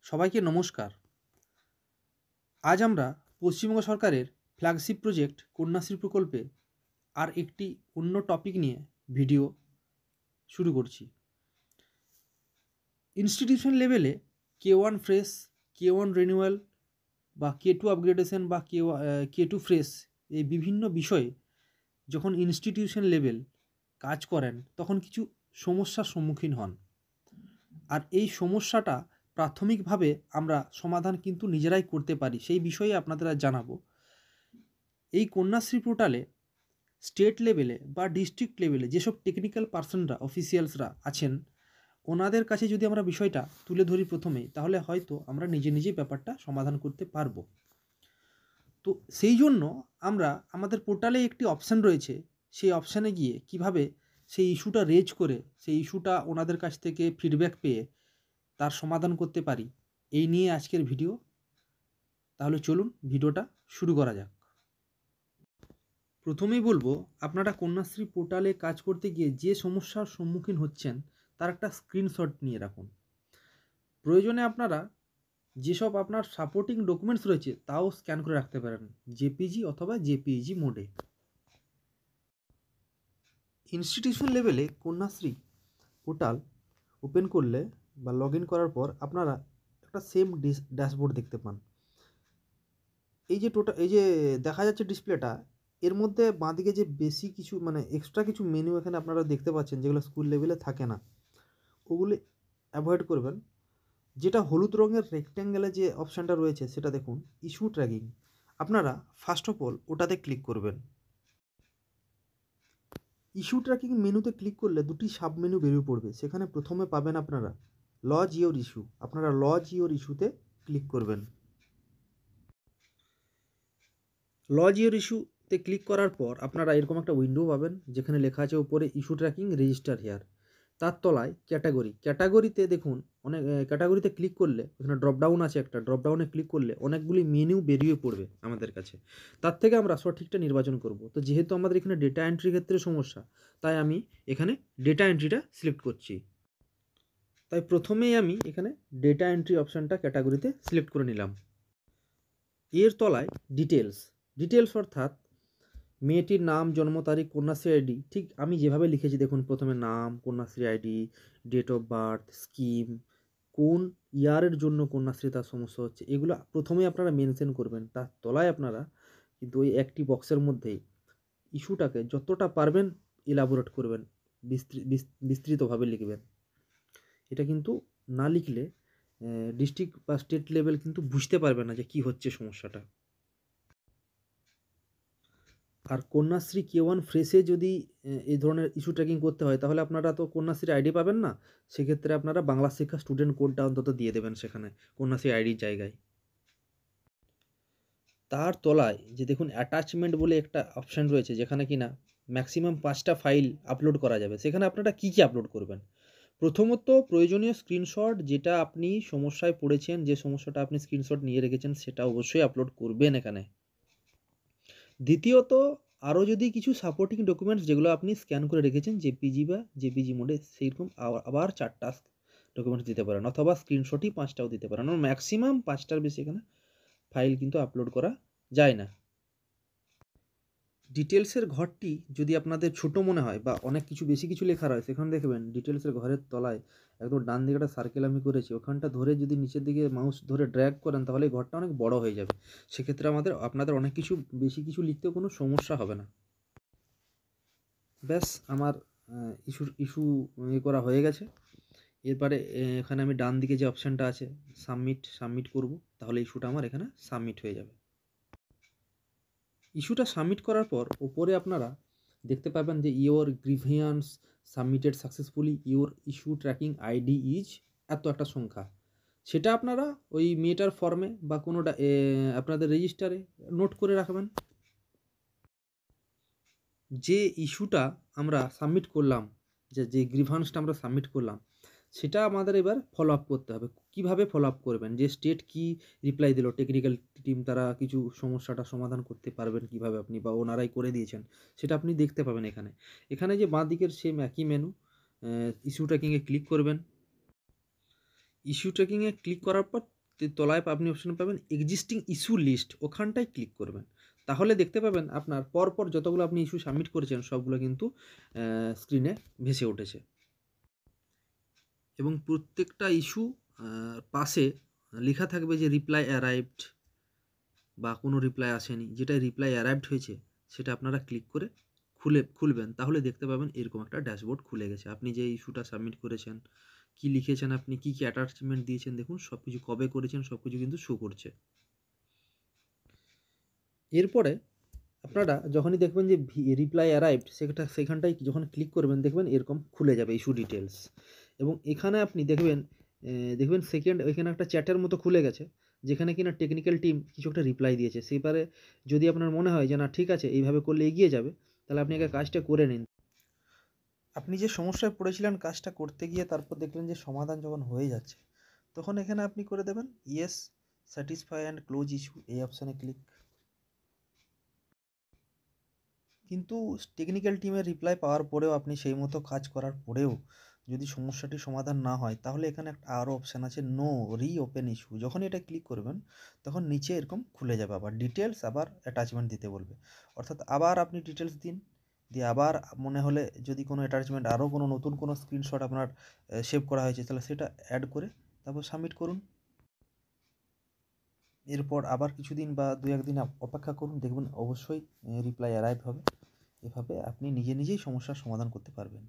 সবাইকে নমস্কার। আজ আমরা পশ্চিমবঙ্গ সরকারের ফ্ল্যাগশিপ প্রজেক্ট কন্যাশ্রী প্রকল্পে আর একটি অন্য টপিক নিয়ে ভিডিও শুরু করছি। ইনস্টিটিউশন লেভেলে K1 ফ্রেশ, K1 রিনিউয়াল বা K2 আপগ্রেডেশন বা K2 ফ্রেশ এই বিভিন্ন বিষয়ে যখন ইনস্টিটিউশন লেভেল কাজ করেন তখন কিছু সমস্যার সম্মুখীন হন। আর এই সমস্যাটা প্রাথমিকভাবে আমরা সমাধান কিন্তু নিজেরাই করতে পারি, সেই বিষয়ে আপনাদের আজ জানাবো। এই কন্যাশ্রী পোর্টালে স্টেট লেভেলে বা ডিস্ট্রিক্ট লেভেলে যেসব টেকনিক্যাল পার্সনরা, অফিসিয়ালসরা আছেন, ওনাদের কাছে যদি আমরা বিষয়টা তুলে ধরি প্রথমেই, তাহলে হয়তো আমরা নিজে নিজেই ব্যাপারটা সমাধান করতে পারবো। তো সেই জন্য আমরা আমাদের পোর্টালে একটি অপশান রয়েছে, সেই অপশানে গিয়ে কিভাবে সেই ইস্যুটা রেজ করে সেই ইস্যুটা ওনাদের কাছ থেকে ফিডব্যাক পেয়ে তার সমাধান করতে পারি, এই নিয়ে আজকের ভিডিও। তাহলে চলুন ভিডিওটা শুরু করা যাক। প্রথমেই বলবো, আপনারা কন্যাশ্রী পোর্টালে কাজ করতে গিয়ে যে সমস্যার সম্মুখীন হচ্ছেন তার একটা স্ক্রিনশট নিয়ে রাখুন। প্রয়োজনে আপনারা যেসব আপনার সাপোর্টিং ডকুমেন্টস রয়েছে তাও স্ক্যান করে রাখতে পারেন, জেপিজি অথবা জেপিইজি মোডে। ইনস্টিটিউশন লেভেলে কন্যাশ্রী পোর্টাল ওপেন করলে বা লগ ইন করার পর আপনারা একটা সেম ড্যাশবোর্ড দেখতে পান। এই যে দেখা যাচ্ছে ডিসপ্লেটা, এর মধ্যে বাঁদিকে যে বেশি কিছু এক্সট্রা কিছু মেনু এখানে আপনারা দেখতে পাচ্ছেন যেগুলো স্কুল লেভেলে থাকে না, ওগুলি অ্যাভয়েড করবেন। যেটা হলুদ রঙের রেক্ট্যাঙ্গেলে যে অপশানটা রয়েছে সেটা দেখুন, ইস্যু ট্র্যাকিং। আপনারা ফার্স্ট অফ অল ওটাতে ক্লিক করবেন। ইস্যু ট্র্যাকিং মেনুতে ক্লিক করলে দুটি সাব মেনু বেরিয়ে পড়বে। সেখানে প্রথমে পাবেন আপনারা লজ ইওর ইস্যু। আপনারা লজ ইওর ইস্যুতে ক্লিক করবেন। লজ ইওর ইস্যুতে ক্লিক করার পর আপনারা এরকম একটা উইন্ডো পাবেন যেখানে লেখা আছে উপরে ইস্যু ট্র্যাকিং রেজিস্টার হেয়ার। তার তলায় ক্যাটাগরিতে দেখুন, অনেক ক্যাটাগরিতে ক্লিক করলে ওখানে ড্রপডাউন আছে, একটা ড্রপডাউনে ক্লিক করলে অনেকগুলি মেনু বেরিয়ে পড়বে আমাদের কাছে। তার থেকে আমরা সঠিকটা নির্বাচন করব। তো যেহেতু আমাদের এখানে ডেটা এন্ট্রির ক্ষেত্রে সমস্যা, তাই আমি এখানে ডেটা এন্ট্রিটা সিলেক্ট করছি। তাই প্রথমেই আমি এখানে ডেটা এন্ট্রি অপশানটা ক্যাটাগরিতে সিলেক্ট করে নিলাম। এর তলায় ডিটেলস অর্থাৎ মেয়েটির নাম, জন্ম তারিখ, কন্যাশ্রী আইডি, ঠিক আমি যেভাবে লিখেছি দেখুন, প্রথমে নাম, Kanyashree ID, date of birth, scheme, কোন ইয়ারের জন্য কন্যাশ্রী তার সমস্যা হচ্ছে, এগুলো প্রথমেই আপনারা মেনশন করবেন। তার তলায় আপনারা কিন্তু ওই একটি বক্সের মধ্যেই ইস্যুটাকে যতটা পারবেন ইলাবোরেট করবেন, বিস্তৃতভাবে লিখবেন। এটা কিন্তু না লিখলে ডিস্ট্রিক্ট বা স্টেট লেভেল কিন্তু বুঝতে পারবে না যে কী হচ্ছে সমস্যাটা। আর কন্যাশ্রী K1 ফ্রেশে যদি এই ধরনের ইস্যু ট্র্যাকিং করতে হয়, তাহলে আপনারা তো কন্যাশ্রী আইডি পাবেন না। সেক্ষেত্রে আপনারা বাংলা শিক্ষা স্টুডেন্ট কোডটা অন্তত দিয়ে দেবেন সেখানে কন্যাশ্রী আইডির জায়গায়। তার তলায় যে দেখুন অ্যাটাচমেন্ট বলে একটা অপশান রয়েছে, যেখানে কিনা ম্যাক্সিমাম 5টা ফাইল আপলোড করা যাবে। সেখানে আপনারা কী আপলোড করবেন? প্রথমত প্রয়োজনীয় স্ক্রিনশট, যেটা আপনি সমস্যায় পড়েছেন, যে সমস্যাটা আপনি স্ক্রিনশট নিয়ে রেখেছেন, সেটা অবশ্যই আপলোড করবেন এখানে। দ্বিতীয়ত, আরও যদি কিছু সাপোর্টিং ডকুমেন্টস যেগুলো আপনি স্ক্যান করে রেখেছেন জেপিজি বা জেপিজি মোডে, সেইরকম আবার 4টা ডকুমেন্টস দিতে পারেন, অথবা স্ক্রিনশটই 5টাও দিতে পারেন। ম্যাক্সিমাম 5টার বেশি এখানে ফাইল কিন্তু আপলোড করা যায় না। ডিটেলসের ঘরটি যদি আপনাদের ছোট মনে হয় বা অনেক কিছু বেশি কিছু লেখা রয়, সেখানে দেখবেন ডিটেলসের ঘরের তলায় একদম ডান দিকে একটা সার্কেল আমি করেছি, ওখানটা ধরে যদি নিচের দিকে মাউস ধরে ড্র্যাগ করেন, তাহলে এই ঘরটা অনেক বড় হয়ে যাবে। সেক্ষেত্রে আপনাদের অনেক কিছু বেশি কিছু লিখতেও কোনো সমস্যা হবে না। ব্যাস, আমার ইস্যু করা হয়ে গেছে। এরপরে এখানে আমি ডান দিকে যে অপশানটা আছে সাবমিট করব, তাহলে ইস্যুটা আমার এখানে সাবমিট হয়ে যাবে। ইস্যুটা সাবমিট করার পর ওপরে আপনারা দেখতে পাবেন যে your grievance submitted successfully, your issue tracking ID is এত একটা সংখ্যা। সেটা আপনারা ওই মেটার ফর্মে বা কোনো আপনাদের রেজিস্টারে নোট করে রাখবেন। যে ইস্যুটা আমরা সাবমিট করলাম, যে গ্রিভান্সটা আমরা সাবমিট করলাম, সেটা আমাদের এবার ফলো আপ করতে হবে। কিভাবে ফলো আপ করবেন? যে স্টেট কি রিপ্লাই দিল, টেকনিক্যাল টিম তারা কিছু সমস্যাটা সমাধান করতে পারবেন কিভাবে আপনি, বা ওনারাই করে দিয়েছেন, সেটা আপনি দেখতে পাবেন এখানে যে বাঁ দিকের সেম একই মেনু, ইস্যু ট্র্যাকিংয়ে ক্লিক করবেন। ইস্যু ট্র্যাকিংয়ে ক্লিক করার পর তলায় আপনি অপশন পাবেন এক্সিস্টিং ইস্যু লিস্ট, ওখানটায় ক্লিক করবেন। তাহলে দেখতে পাবেন আপনার পরপর যতগুলো আপনি ইস্যু সাবমিট করেছেন সবগুলো কিন্তু স্ক্রিনে ভেসে উঠেছে। এবং প্রত্যেকটা ইস্যু পাশে লেখা থাকবে যে রিপ্লাই অ্যারাইভড বা কোনো রিপ্লাই আসেনি। যেটা রিপ্লাই অ্যারাইভড হয়েছে সেটা আপনারা ক্লিক করে খুলবেন, তাহলে দেখতে পাবেন এরকম একটা ড্যাশবোর্ড খুলে গেছে। আপনি যে ইস্যুটা সাবমিট করেছেন, কি লিখেছেন, আপনি কি অ্যাটাচমেন্ট দিয়েছেন, দেখুন সবকিছু কবে করেছেন সবকিছু কিন্তু শো করছে। এরপরে আপনারা যখনই দেখবেন যে রিপ্লাই অ্যারাইভড সেখানটায় যখন ক্লিক করবেন দেখবেন এরকম খুলে যাবে ইস্যু ডিটেলস। এবং এখানে আপনি দেখবেন সেকেন্ড ওইখানে একটা চ্যাটের মতো খুলে গেছে, যেখানে কিনা টেকনিক্যাল টিম কিছু একটা রিপ্লাই দিয়েছে। সেবারে যদি আপনার মনে হয় যে না ঠিক আছে এইভাবে করলে এগিয়ে যাবে, তাহলে আপনি আগে কাজটা করে নিন। আপনি যে সমস্যায় পড়েছিলেন কাজটা করতে গিয়ে তারপর দেখলেন যে সমাধান যখন হয়ে যাচ্ছে, তখন এখানে আপনি করে দেবেন yes satisfy and close issue, এই অপশানে ক্লিক। কিন্তু টেকনিক্যাল টিমের রিপ্লাই পাওয়ার পরেও আপনি সেই মতো কাজ করার পরেও যদি সমস্যাটি সমাধান না হয়, তাহলে এখানে একটা আরও অপশান আছে নো রিওপেন ইস্যু। যখনই এটা ক্লিক করবেন তখন নিচে এরকম খুলে যাবে, আবার ডিটেলস, আবার অ্যাটাচমেন্ট দিতে বলবে। অর্থাৎ আবার আপনি ডিটেলস দিন, দিয়ে আবার মনে হলে যদি কোনো অ্যাটাচমেন্ট আরও কোনো নতুন কোনো স্ক্রিনশট আপনার সেভ করা হয়েছে তাহলে সেটা অ্যাড করে তারপর সাবমিট করুন। এরপর আবার কিছুদিন বা 2-1 দিন অপেক্ষা করুন, দেখবেন অবশ্যই রিপ্লাই অ্যারাইভ হবে। এভাবে আপনি নিজে নিজেই সমস্যার সমাধান করতে পারবেন।